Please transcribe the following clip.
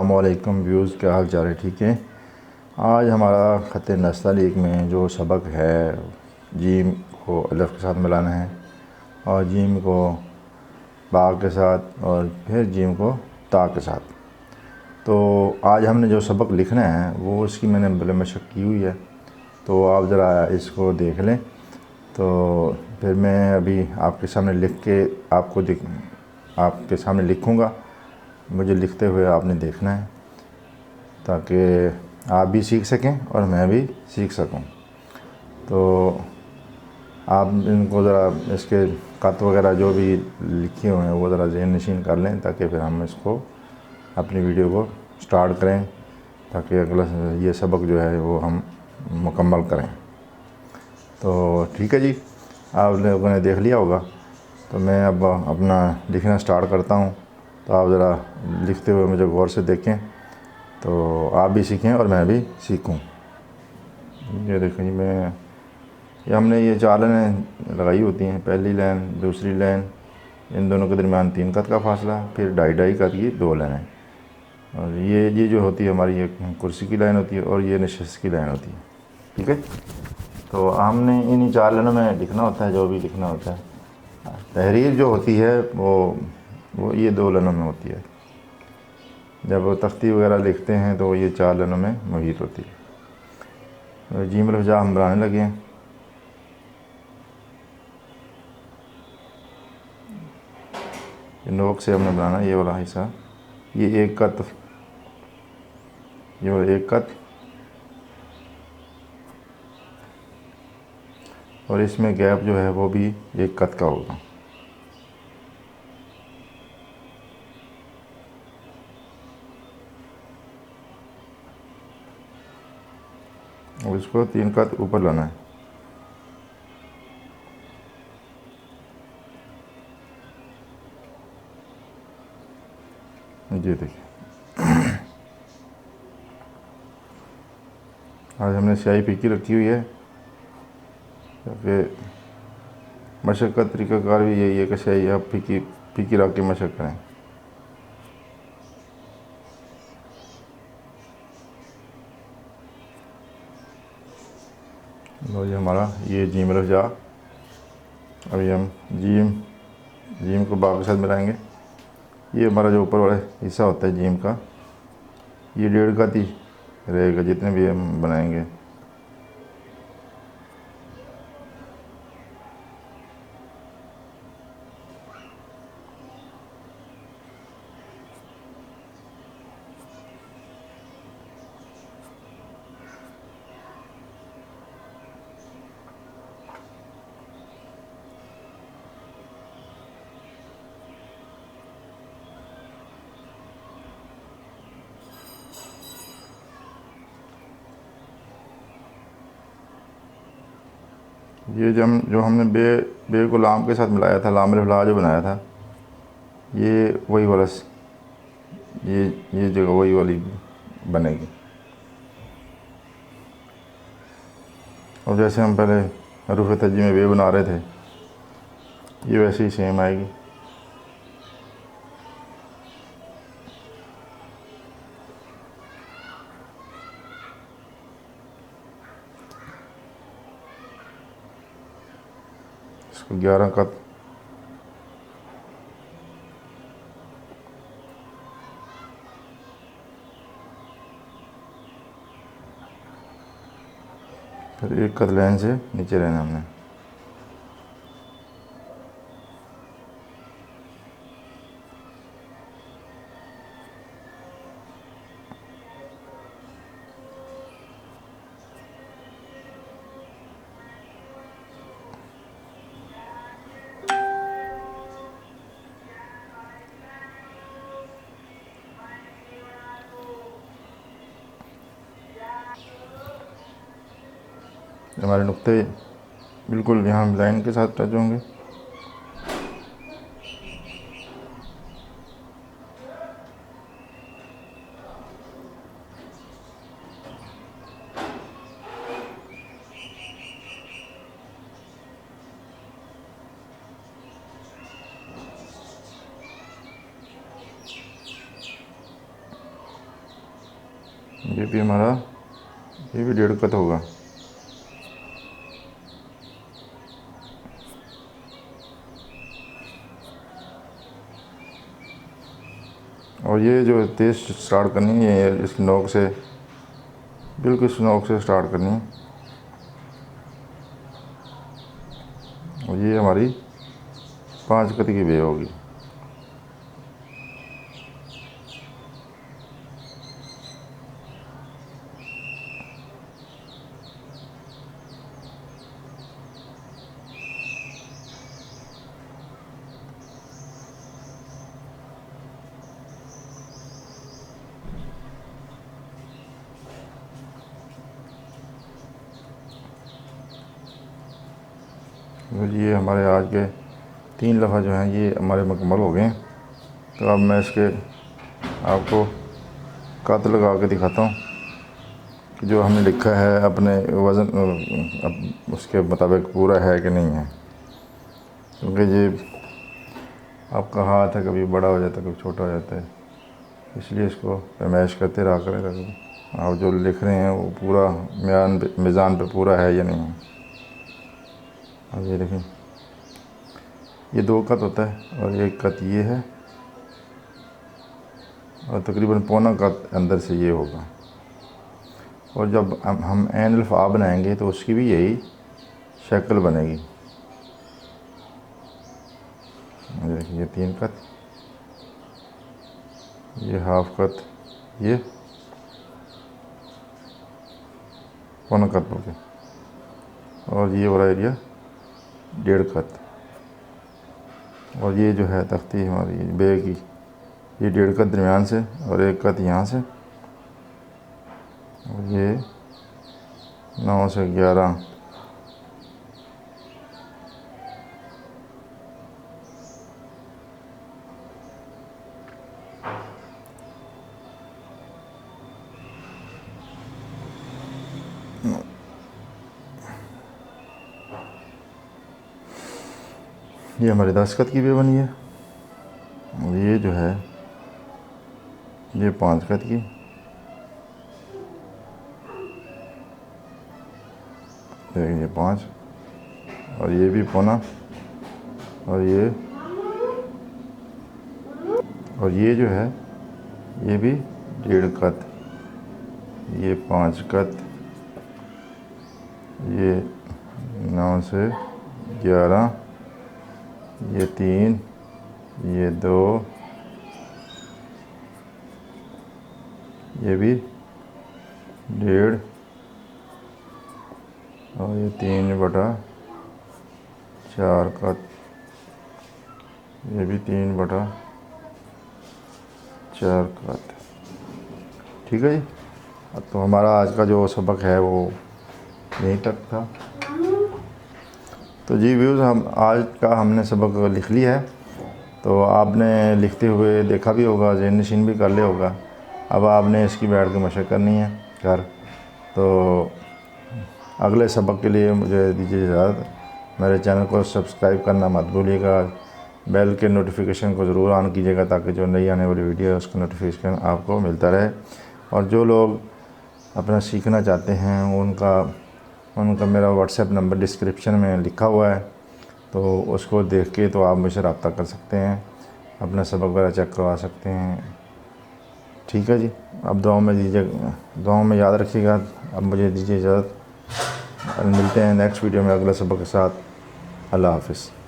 अस्सलामुअलैकुम व्यूज़, क्या हाल चाल है? ठीक है। आज हमारा ख़त नस्तलीक में जो सबक है, जीम को अलिफ के साथ मिलाना है और जीम को बा के साथ और फिर जीम को ता के साथ। तो आज हमने जो सबक लिखना है वो इसकी मैंने बड़े मशक़ की हुई है, तो आप ज़रा इसको देख लें। तो फिर मैं अभी आपके सामने लिख के आपके सामने लिखूँगा। मुझे लिखते हुए आपने देखना है ताकि आप भी सीख सकें और मैं भी सीख सकूं। तो आप इनको ज़रा इसके ख़त वगैरह जो भी लिखे हुए हैं वो ज़रा ज़हन नशीन कर लें ताकि फिर हम इसको अपनी वीडियो को स्टार्ट करें, ताकि अगला ये सबक जो है वो हम मुकम्मल करें। तो ठीक है जी, आप लोगों ने देख लिया होगा, तो मैं अब अपना लिखना स्टार्ट करता हूँ। तो आप ज़रा लिखते हुए मुझे गौर से देखें, तो आप भी सीखें और मैं भी सीखूं। ये देखें ये हमने ये 4 लाइनें लगाई होती हैं, पहली लाइन, दूसरी लाइन, इन दोनों के दरमियान 3 कत का फासला, फिर ढाई कत की 2 लाइनें। और ये जो होती है हमारी, ये कुर्सी की लाइन होती है और ये नशिस्त की लाइन होती है। ठीक है। तो हमने इन्हीं 4 लाइनों में लिखना होता है जो भी लिखना होता है। तहरीर जो होती है वो ये 2 लाइनों में होती है। जब तख्ती वगैरह लिखते हैं तो ये 4 लाइनों में मुहित होती है। जीम रफ़ा हम बनाने लगे हैं। नोक से हमने बनाना ये वाला हिस्सा, ये 1 कत, ये वाला 1 कत, और इसमें गैप जो है वो भी 1 कत का होगा। और इसको 3 कत ऊपर लाना है। ये देखिए, आज हमने स्याही फीकी रखी हुई है क्योंकि मशक्क़त तरीक़ाकार भी यही है कि स्याही आप फीकी रख के मशक करें। लो ये हमारा ये जीम रफ़ा। अभी हम जीम को बा के साथ मिलाएंगे। ये हमारा जो ऊपर वाला हिस्सा होता है जीम का, ये 1.5 कत ही रहेगा जितने भी हम बनाएंगे। ये जो हमने बे को लाम के साथ मिलाया था, लाम रफ़ा जो बनाया था, ये वही वाला, ये जगह वही वाली बनेगी। और जैसे हम पहले हरूफ तजी में बे बना रहे थे, ये वैसे ही सेम आएगी। इसको 11 कत, फिर 1 कत लाइन से नीचे रहना हमने। हमारे नुक्ते बिल्कुल यहाँ लाइन के साथ टच होंगे। ये भी हमारा, ये भी 1.5 कत होगा। और ये जो तेज़ स्टार्ट करनी है, इस नोक से, बिल्कुल इस नोक से स्टार्ट करनी है। और ये हमारी 5 कत की बे होगी। ये हमारे आज के 3 लफ़ा जो हैं ये हमारे मुकम्मल हो गए हैं। तो अब मैं इसके आपको कत लगा के दिखाता हूँ कि जो हमने लिखा है अपने वज़न अब उसके मुताबिक पूरा है कि नहीं है। क्योंकि ये आपका हाथ है, कभी बड़ा हो जाता है, कभी छोटा हो जाता है, इसलिए इसको पैमाइश करते रहा करें ताकि आप जो लिख रहे हैं वो पूरा मीज़ान पे पूरा है या नहीं है। अब ये देखें, ये 2 कत होता है और 1 कत ये है, और तकरीबन पौना कत अंदर से ये होगा। और जब हम ऐन अल्फ़ा बनाएंगे तो उसकी भी यही शक्ल बनेगी। देखिए, ये 3 कत, ये हाफ कत, ये पौना कत हो गया, और ये वाला एरिया 1.5 कत। और ये जो है तख्ती हमारी बे की, ये 1.5 कत दरमियान से और 1 कत यहाँ से, और ये 9 से 11 ये हमारी 10 कत की बे बनी है। और ये जो है ये 5 कत की, ये 5, और ये भी पौना, और ये जो है ये भी 1.5 कत, ये 5 कत, ये 9 से 11, ये 3, ये 2, ये भी 1.5, और ये 3/4 कत, ये भी 3/4 कत। ठीक है जी। तो हमारा आज का जो सबक है वो यहीं तक था। तो जी व्यूज़, हम आज का हमने सबक लिख लिया है। तो आपने लिखते हुए देखा भी होगा, ज़हन नशीन भी कर लिया होगा। अब आपने इसकी बैठ के मशक करनी है घर। तो अगले सबक के लिए मुझे दीजिए इजाज़त। मेरे चैनल को सब्सक्राइब करना मत भूलिएगा, बेल के नोटिफिकेशन को ज़रूर ऑन कीजिएगा ताकि जो नई आने वाली वीडियो है उसका नोटिफिकेशन आपको मिलता रहे। और जो लोग अपना सीखना चाहते हैं उनका मेरा व्हाट्सएप नंबर डिस्क्रिप्शन में लिखा हुआ है, तो उसको देख के तो आप मुझसे रब्ता कर सकते हैं, अपना सबक वगैरह चेक करवा सकते हैं। ठीक है जी। अब दुआओं में याद रखिएगा। अब मुझे दीजिए इजाज़त। मिलते हैं नेक्स्ट वीडियो में अगले सबक के साथ। अल्लाह हाफ़िज़।